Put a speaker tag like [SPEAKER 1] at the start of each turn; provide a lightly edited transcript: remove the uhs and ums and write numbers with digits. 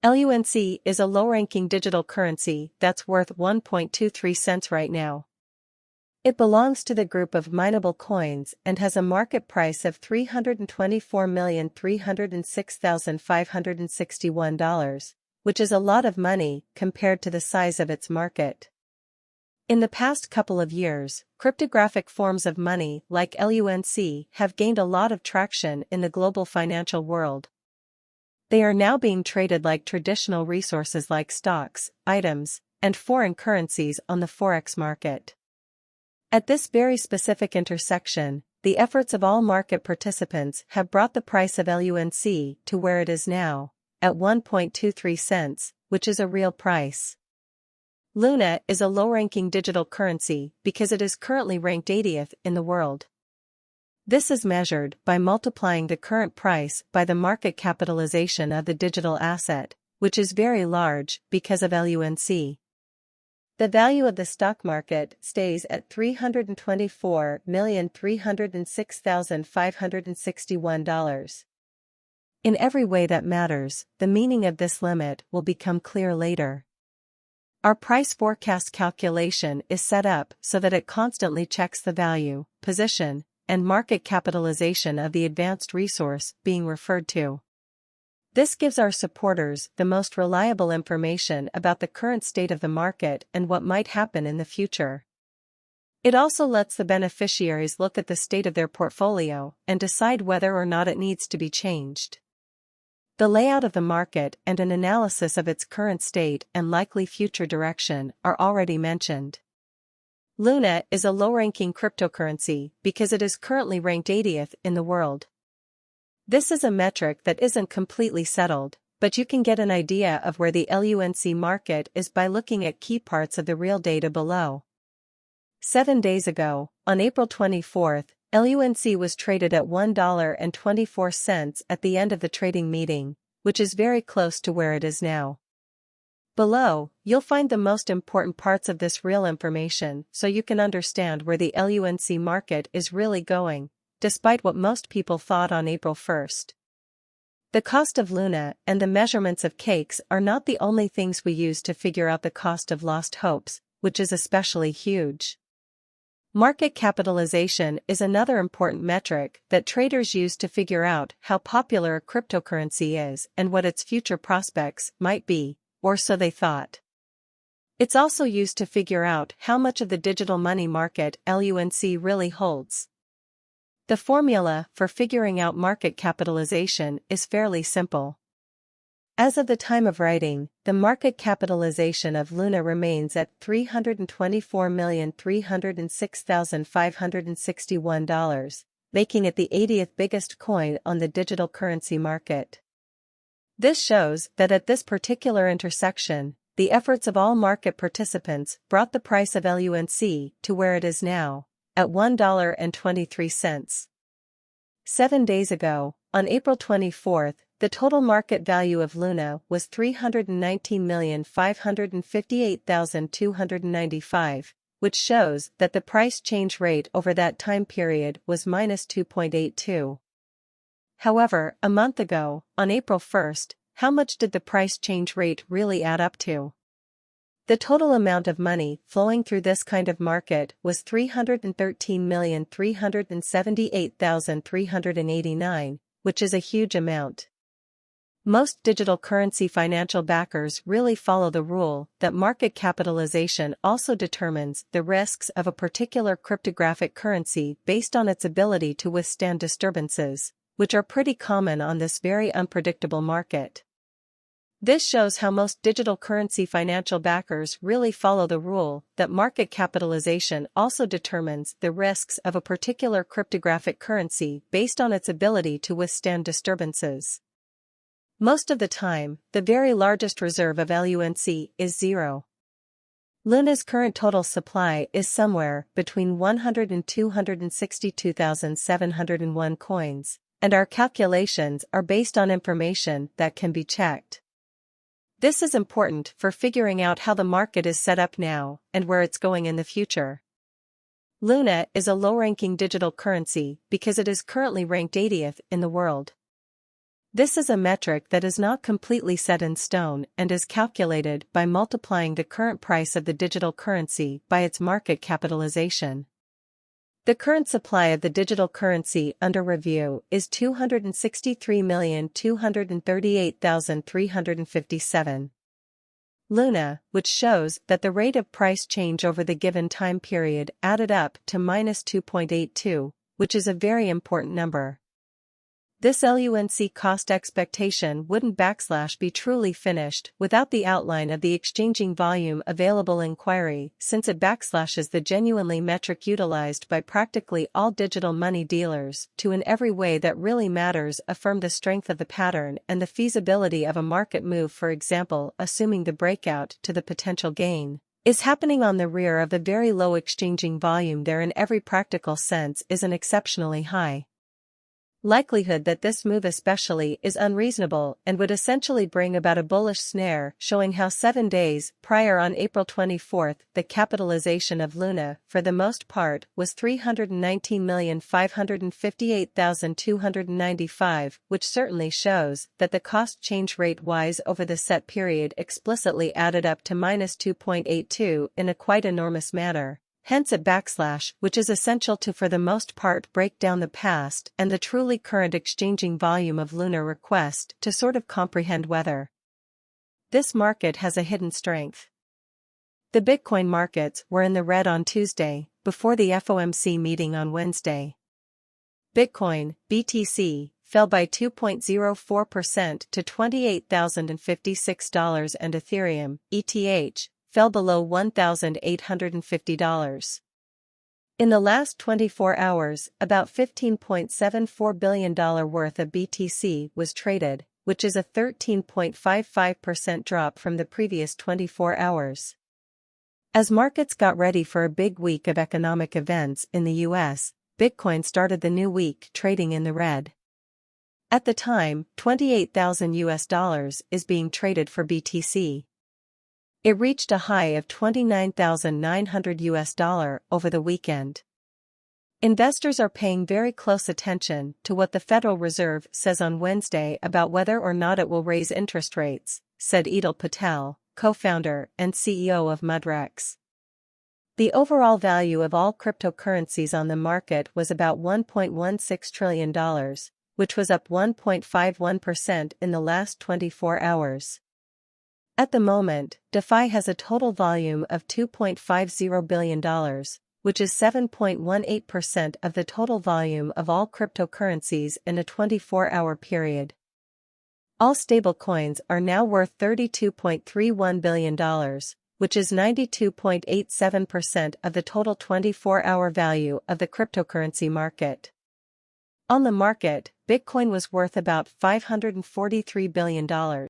[SPEAKER 1] LUNC is a low-ranking digital currency that's worth 1.23 cents right now. It belongs to the group of mineable coins and has a market price of $324,306,561, which is a lot of money compared to the size of its market. In the past couple of years, cryptographic forms of money like LUNC have gained a lot of traction in the global financial world. They are now being traded like traditional resources like stocks, items, and foreign currencies on the forex market. At this very specific intersection, the efforts of all market participants have brought the price of LUNC to where it is now, at 1.23 cents, which is a real price. Luna is a low-ranking digital currency because it is currently ranked 80th in the world. This is measured by multiplying the current price by the market capitalization of the digital asset, which is very large because of LUNC. The value of the stock market stays at $324,306,561. In every way that matters, the meaning of this limit will become clear later. Our price forecast calculation is set up so that it constantly checks the value, position, and market capitalization of the advanced resource being referred to. This gives our supporters the most reliable information about the current state of the market and what might happen in the future. It also lets the beneficiaries look at the state of their portfolio and decide whether or not it needs to be changed. The layout of the market and an analysis of its current state and likely future direction are already mentioned. Luna is a low-ranking cryptocurrency because it is currently ranked 80th in the world. This is a metric that isn't completely settled, but you can get an idea of where the LUNC market is by looking at key parts of the real data below. 7 days ago, on April 24, LUNC was traded at $1.24 at the end of the trading meeting, which is very close to where it is now. Below, you'll find the most important parts of this real information so you can understand where the LUNC market is really going, despite what most people thought on April 1st. The cost of Luna and the measurements of cakes are not the only things we use to figure out the cost of lost hopes, which is especially huge. Market capitalization is another important metric that traders use to figure out how popular a cryptocurrency is and what its future prospects might be, or so they thought. It's also used to figure out how much of the digital money market LUNC really holds. The formula for figuring out market capitalization is fairly simple. As of the time of writing, the market capitalization of Luna remains at $324,306,561, making it the 80th biggest coin on the digital currency market. This shows that at this particular intersection, the efforts of all market participants brought the price of LUNC to where it is now, at $1.23. 7 days ago, on April 24, the total market value of Luna was $319,558,295, which shows that the price change rate over that time period was -2.82. However, a month ago, on April 1st, how much did the price change rate really add up to? The total amount of money flowing through this kind of market was $313,378,389, which is a huge amount. Most digital currency financial backers really follow the rule that market capitalization also determines the risks of a particular cryptographic currency based on its ability to withstand disturbances, which are pretty common on this very unpredictable market. This shows how most digital currency financial backers really follow the rule that market capitalization also determines the risks of a particular cryptographic currency based on its ability to withstand disturbances. Most of the time, the very largest reserve of LUNC is 0. Luna's current total supply is somewhere between 100 and 262,701 coins, and our calculations are based on information that can be checked. This is important for figuring out how the market is set up now and where it's going in the future. Luna is a low-ranking digital currency because it is currently ranked 80th in the world. This is a metric that is not completely set in stone and is calculated by multiplying the current price of the digital currency by its market capitalization. The current supply of the digital currency under review is 263,238,357. Luna, which shows that the rate of price change over the given time period added up to -2.82, which is a very important number. This LUNC cost expectation wouldn't be truly finished without the outline of the exchanging volume available inquiry, since it backslashes the genuinely metric utilized by practically all digital money dealers to in every way that really matters affirm the strength of the pattern and the feasibility of a market move, for example assuming the breakout to the potential gain is happening on the rear of the very low exchanging volume. There in every practical sense is an exceptionally high likelihood that this move especially is unreasonable and would essentially bring about a bullish snare, showing how 7 days prior on April 24 the capitalization of Luna for the most part was 319,558,295, which certainly shows that the cost change rate wise over the set period explicitly added up to -2.82 in a quite enormous manner. Hence a backslash, which is essential to for the most part break down the past and the truly current exchanging volume of Lunar request to sort of comprehend whether this market has a hidden strength. The Bitcoin markets were in the red on Tuesday, before the FOMC meeting on Wednesday. Bitcoin, BTC, fell by 2.04% to $28,056 and Ethereum, ETH, fell below $1,850. In the last 24 hours, about $15.74 billion worth of BTC was traded, which is a 13.55% drop from the previous 24 hours. As markets got ready for a big week of economic events in the US, Bitcoin started the new week trading in the red. At the time, $28,000 is being traded for BTC. It reached a high of $29,900 over the weekend. Investors are paying very close attention to what the Federal Reserve says on Wednesday about whether or not it will raise interest rates, said Edil Patel, co-founder and CEO of Mudrex. The overall value of all cryptocurrencies on the market was about $1.16 trillion, which was up 1.51% in the last 24 hours. At the moment, DeFi has a total volume of $2.50 billion, which is 7.18% of the total volume of all cryptocurrencies in a 24-hour period. All stablecoins are now worth $32.31 billion, which is 92.87% of the total 24-hour value of the cryptocurrency market. On the market, Bitcoin was worth about $543 billion.